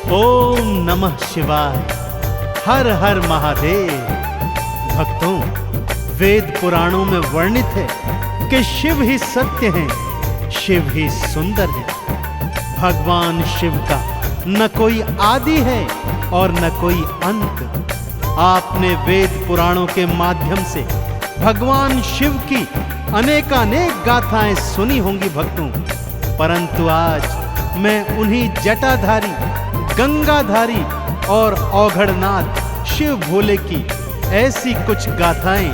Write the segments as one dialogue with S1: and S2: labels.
S1: ओम नमः शिवाय। हर हर महादेव। भक्तों, वेद पुराणों में वर्णित है कि शिव ही सत्य हैं, शिव ही सुंदर है। भगवान शिव का न कोई आदि है और न कोई अंत। आपने वेद पुराणों के माध्यम से भगवान शिव की अनेकानेक गाथाएं सुनी होंगी भक्तों, परंतु आज मैं उन्हीं जटाधारी, गंगाधारी और औघड़नाथ शिव भोले की ऐसी कुछ गाथाएं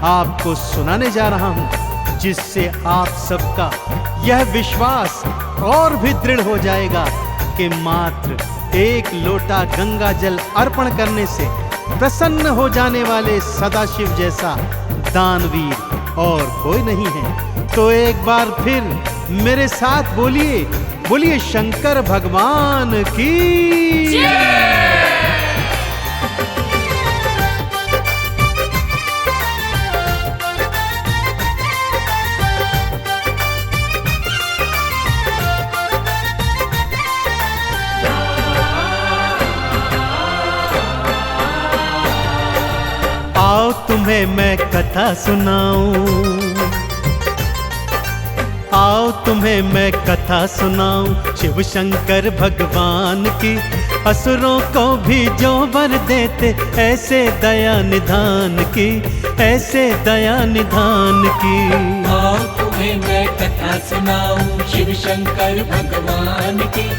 S1: आपको सुनाने जा रहा हूं, जिससे आप सबका यह विश्वास और भी दृढ़ हो जाएगा कि मात्र एक लोटा गंगा जल अर्पण करने से प्रसन्न हो जाने वाले सदाशिव जैसा दानवीर और कोई नहीं है। तो एक बार फिर मेरे साथ बोलिए, बोलिए शंकर भगवान की। आओ तुम्हें मैं कथा सुनाऊं, आओ तुम्हें मैं कथा सुनाऊं शिव शंकर भगवान की। असुरों को भी जो वर देते ऐसे दया निधान की, ऐसे दया निधान की।
S2: आओ तुम्हें मैं कथा सुनाऊं शिव शंकर भगवान की।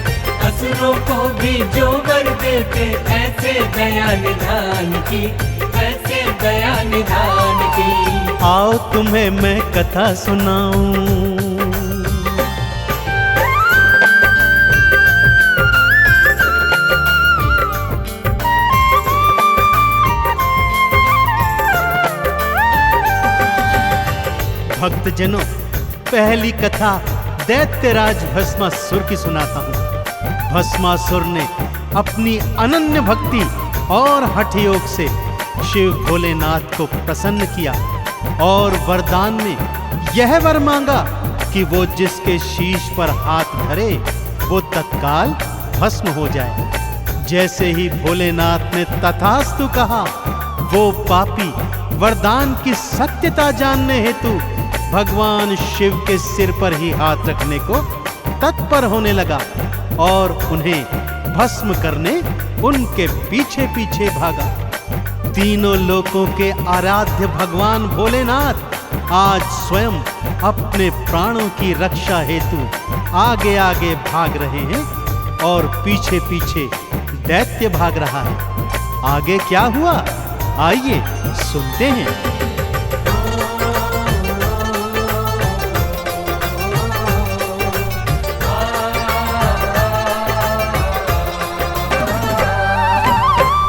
S2: असुरों को भी जो वर देते ऐसे दया निधान की, ऐसे दया निधान की।
S1: आओ तुम्हें मैं कथा सुनाऊं। भक्तजनों, पहली कथा दैत्यराज भस्मासुर की सुनाता हूं। भस्मासुर ने अपनी अनन्य भक्ति और हठ योग से शिव भोलेनाथ को प्रसन्न किया और वरदान में यह वर मांगा कि वो जिसके शीश पर हाथ धरे वो तत्काल भस्म हो जाए। जैसे ही भोलेनाथ ने तथास्तु कहा, वो पापी वरदान की सत्यता जानने हेतु भगवान शिव के सिर पर ही हाथ रखने को तत्पर होने लगा और उन्हें भस्म करने उनके पीछे पीछे भागा। तीनों लोकों के आराध्य भगवान भोलेनाथ आज स्वयं अपने प्राणों की रक्षा हेतु आगे आगे भाग रहे हैं और पीछे पीछे दैत्य भाग रहा है। आगे क्या हुआ, आइए सुनते हैं।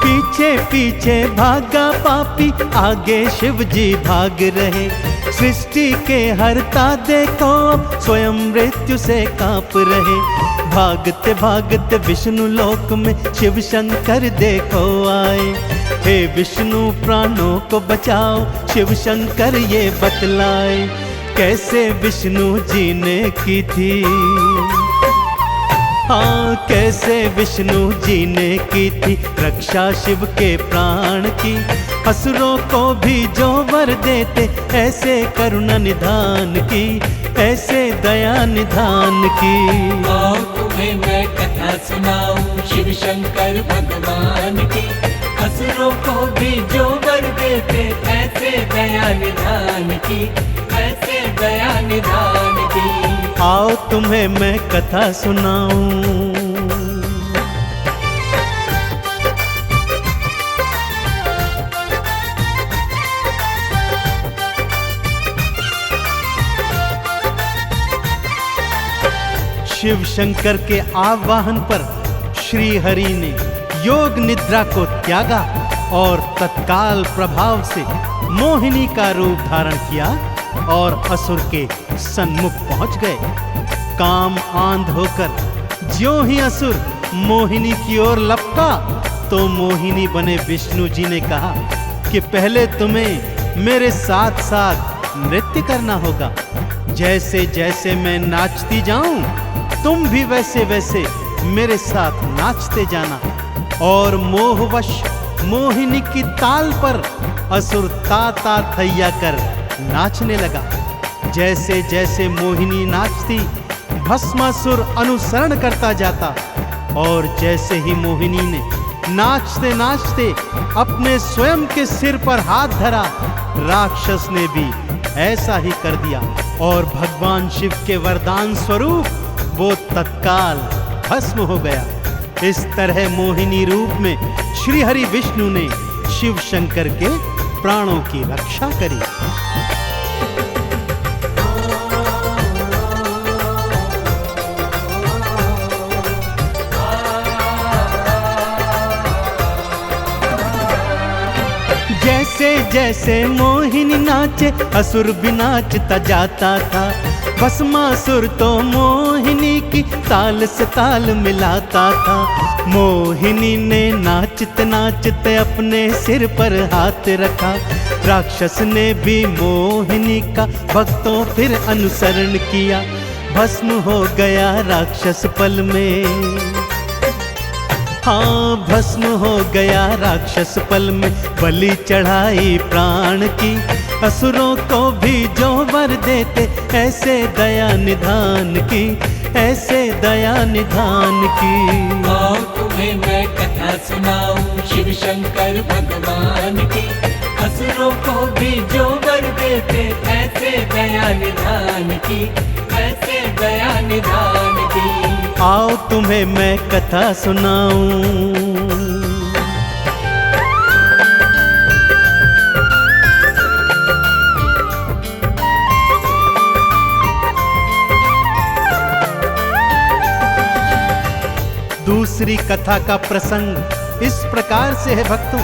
S1: पीछे पीछे भागा पापी, आगे शिव जी भाग रहे। सृष्टि के हरता देखो अब स्वयं मृत्यु से कांप रहे। भागते भागते विष्णु लोक में शिव शंकर देखो आए। हे विष्णु प्राणों को बचाओ, शिव शंकर ये बतलाए। कैसे विष्णु जी ने की थी, हाँ कैसे विष्णु जी ने की थी रक्षा शिव के प्राण की। असुरों को भी जो वर देते ऐसे करुणा निधान की, ऐसे दया निधान की।
S2: आओ तुम्हें मैं कथा सुनाऊं शिव शंकर भगवान की। असुरों को भी जो वर देते ऐसे दया निधान की, ऐसे दया निधान की।
S1: आओ तुम्हें मैं कथा सुनाऊं। शिव शंकर के आवाहन पर श्री हरि ने योग निद्रा को त्यागा और तत्काल प्रभाव से मोहिनी का रूप धारण किया और असुर के सन्मुख पहुंच गए। काम आंध होकर ज्यों ही असुर मोहिनी की ओर लपका तो मोहिनी बने विष्णु जी ने कहा कि पहले तुम्हें मेरे साथ साथ नृत्य करना होगा। जैसे जैसे मैं नाचती जाऊं तुम भी वैसे वैसे मेरे साथ नाचते जाना। और मोहवश मोहिनी की ताल पर असुर ता थैया कर नाचने लगा। जैसे जैसे मोहिनी नाचती, भस्मासुर अनुसरण करता जाता। और जैसे ही मोहिनी ने नाचते नाचते अपने स्वयं के सिर पर हाथ धरा, राक्षस ने भी ऐसा ही कर दिया और भगवान शिव के वरदान स्वरूप वो तत्काल भस्म हो गया। इस तरह मोहिनी रूप में श्री हरि विष्णु ने शिव शंकर के प्राणों की रक्षा करी। जैसे जैसे मोहिनी नाचे, असुर भी नाचता जाता था। भस्मासुर तो मोहिनी की ताल से ताल मिलाता था। मोहिनी ने नाचते नाचते अपने सिर पर हाथ रखा। राक्षस ने भी मोहिनी का भक्तों फिर अनुसरण किया। भस्म हो गया राक्षस पल में। हाँ, भस्म हो गया राक्षस पल में। बलि चढ़ाई प्राण की, असुरों को भी जो वर देते, ऐसे दया निधान की, ऐसे दया निधान की।
S2: आओ तुम्हें मैं कथा सुनाऊं शिव शंकर भगवान की। असुरों को भी जो वर देते, ऐसे दया निधान की, ऐसे दया निधान की।
S1: आओ तुम्हें मैं कथा सुनाऊं। दूसरी कथा का प्रसंग इस प्रकार से है भक्तों।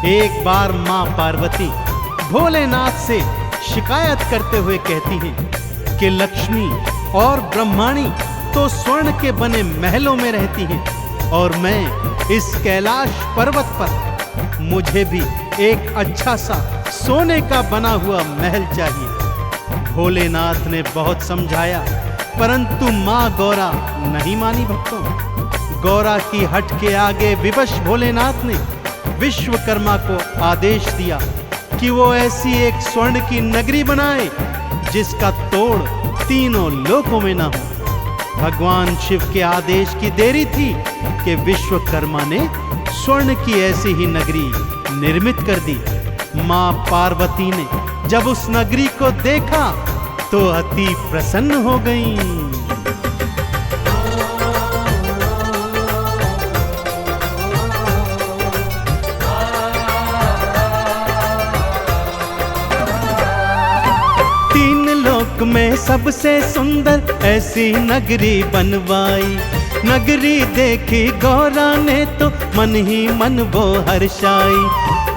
S1: एक बार मां पार्वती भोलेनाथ से शिकायत करते हुए कहती हैं कि लक्ष्मी और ब्रह्माणी तो स्वर्ण के बने महलों में रहती हैं और मैं इस कैलाश पर्वत पर, मुझे भी एक अच्छा सा सोने का बना हुआ महल चाहिए। भोलेनाथ ने बहुत समझाया, परंतु माँ गौरा नहीं मानी भक्तों। गौरा की हट के आगे विवश भोलेनाथ ने विश्वकर्मा को आदेश दिया कि वो ऐसी एक स्वर्ण की नगरी बनाए जिसका तोड़ तीनों लोकों में ना हो। भगवान शिव के आदेश की देरी थी कि विश्वकर्मा ने स्वर्ण की ऐसी ही नगरी निर्मित कर दी। मां पार्वती ने जब उस नगरी को देखा तो अति प्रसन्न हो गईं। में सबसे सुंदर ऐसी नगरी बनवाई। नगरी देखी गौरा ने तो मन ही मन वो हर्षाई।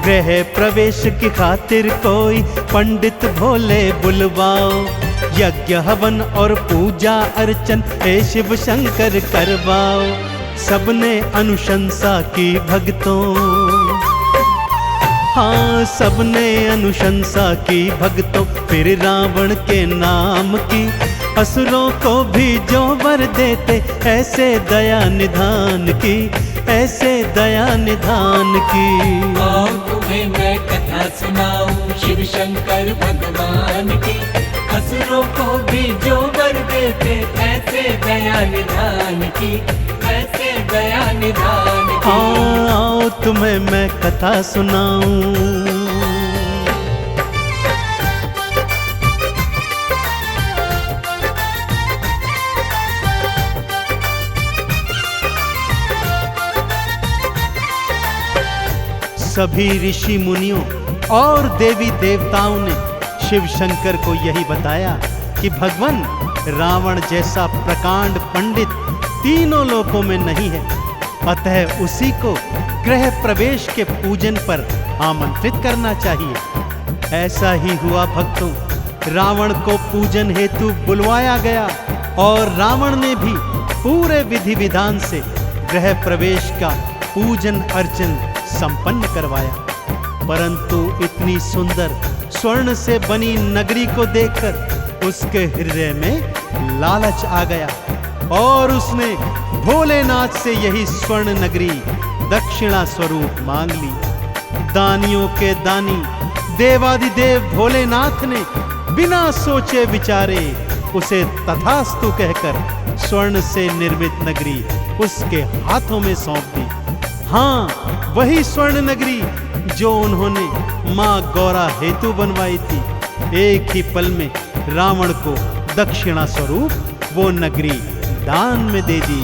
S1: गृह प्रवेश की खातिर कोई पंडित भोले बुलवाओ। यज्ञ हवन और पूजा अर्चन हे शिव शंकर करवाओ। सबने अनुशंसा की भक्तों, हाँ सबने अनुशंसा की भक्तों। फिर रावण के नाम की, असुरों को भी जो वर देते, ऐसे दया निधान की, ऐसे दया निधान की।
S2: आओ तुम्हें मैं कथा सुनाऊं शिव शंकर भगवान की। असुरों को भी जो वर देते, ऐसे दया निधान की, ऐसे दया निधान की।
S1: आओ तुम्हें मैं कथा सुनाऊं। सभी ऋषि मुनियों और देवी देवताओं ने शिव शंकर को यही बताया कि भगवान रावण जैसा प्रकांड पंडित तीनों लोकों में नहीं है, अतः उसी को गृह प्रवेश के पूजन पर आमंत्रित करना चाहिए। ऐसा ही हुआ भक्तों। रावण को पूजन हेतु बुलवाया गया और रावण ने भी पूरे विधि विधान से गृह प्रवेश का पूजन अर्चन संपन्न करवाया। परंतु इतनी सुंदर स्वर्ण से बनी नगरी को देखकर उसके हृदय में लालच आ गया और उसने भोलेनाथ से यही स्वर्ण नगरी दक्षिणा स्वरूप मांग ली। दानियों के दानी देवादिदेव भोलेनाथ ने बिना सोचे विचारे उसे तथास्तु कहकर स्वर्ण से निर्मित नगरी उसके हाथों में सौंप दी। हाँ, वही स्वर्ण नगरी जो उन्होंने मां गौरा हेतु बनवाई थी। एक ही पल में रावण को दक्षिणा स्वरूप वो नगरी दान में दे दी।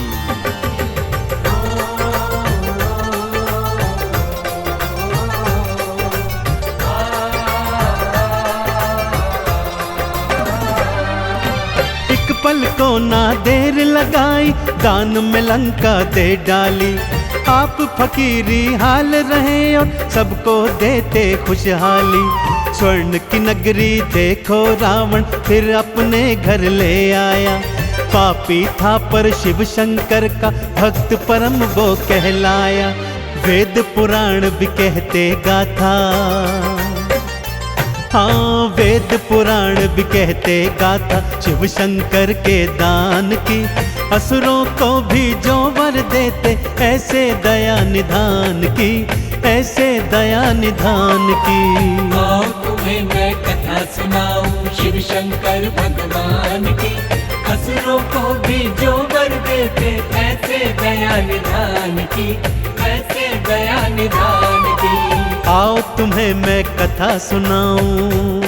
S1: एक पल को ना देर लगाई, दान में लंका दे डाली। आप फकीरी हाल रहे और सबको देते खुशहाली। स्वर्ण की नगरी देखो रावण फिर अपने घर ले आया। पापी था पर शिव शंकर का भक्त परम वो कहलाया। वेद पुराण भी कहते गाथा, हाँ वेद पुराण भी कहते गाथा शिव शंकर के दान की। असुरों को भी जो वर देते ऐसे दया निधान की, ऐसे दया निधान की।
S2: आओ तुम्हें मैं कथा सुनाऊं शिव शंकर भगवान की। असुरों को भी जो वर देते ऐसे दया निधान की, ऐसे दया निधान की।
S1: आओ तुम्हें मैं कथा सुनाऊं।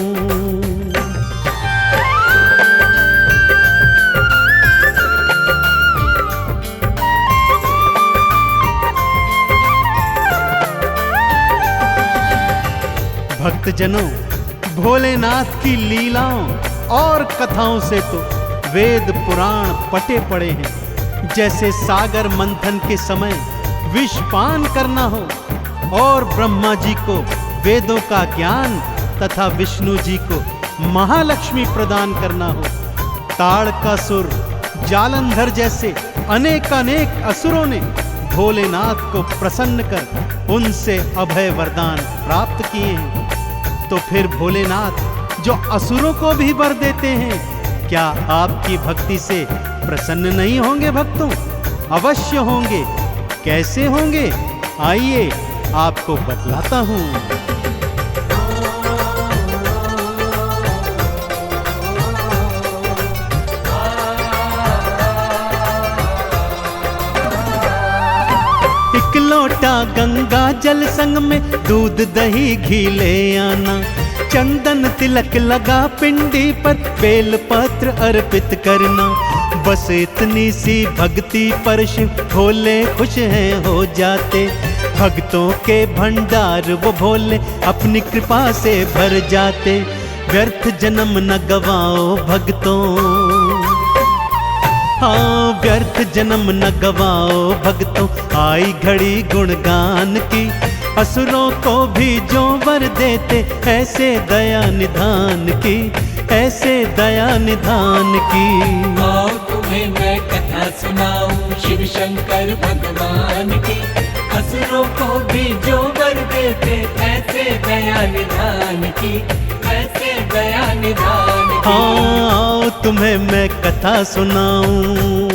S1: भक्तजनों, भोलेनाथ की लीलाओं और कथाओं से तो वेद पुराण पटे पड़े हैं। जैसे सागर मंथन के समय विषपान करना हो और ब्रह्मा जी को वेदों का ज्ञान तथा विष्णु जी को महालक्ष्मी प्रदान करना हो। ताड़कासुर, जालंधर जैसे अनेकानेक असुरों ने भोलेनाथ को प्रसन्न कर उनसे अभय वरदान प्राप्त किए हैं। तो फिर भोलेनाथ जो असुरों को भी वर देते हैं, क्या आपकी भक्ति से प्रसन्न नहीं होंगे भक्तों? अवश्य होंगे। कैसे होंगे? आइए आपको बतलाता हूं। एक लोटा गंगा जल संग में दूध दही घी ले आना। चंदन तिलक लगा पिंडी पर बेल पत्र अर्पित करना। बस इतनी सी भक्ति पर शिव भोले खुश हैं हो जाते। भक्तों के भंडार वो भोले अपनी कृपा से भर जाते। व्यर्थ जन्म न गवाओ भक्तों, हाँ व्यर्थ जन्म न गवाओ भक्तों। आई घड़ी गुणगान की। असुरों को भी जो वर देते ऐसे दया निधान की, ऐसे दया निधान की।
S2: आओ तुम्हें मैं कथा सुनाऊं शिव शंकर भगवान की। असुरों को भी जो वर देते ऐसे दया निधान की, ऐसे दया निधान की।
S1: हाँ, तुम्हें मैं कथा सुनाऊं।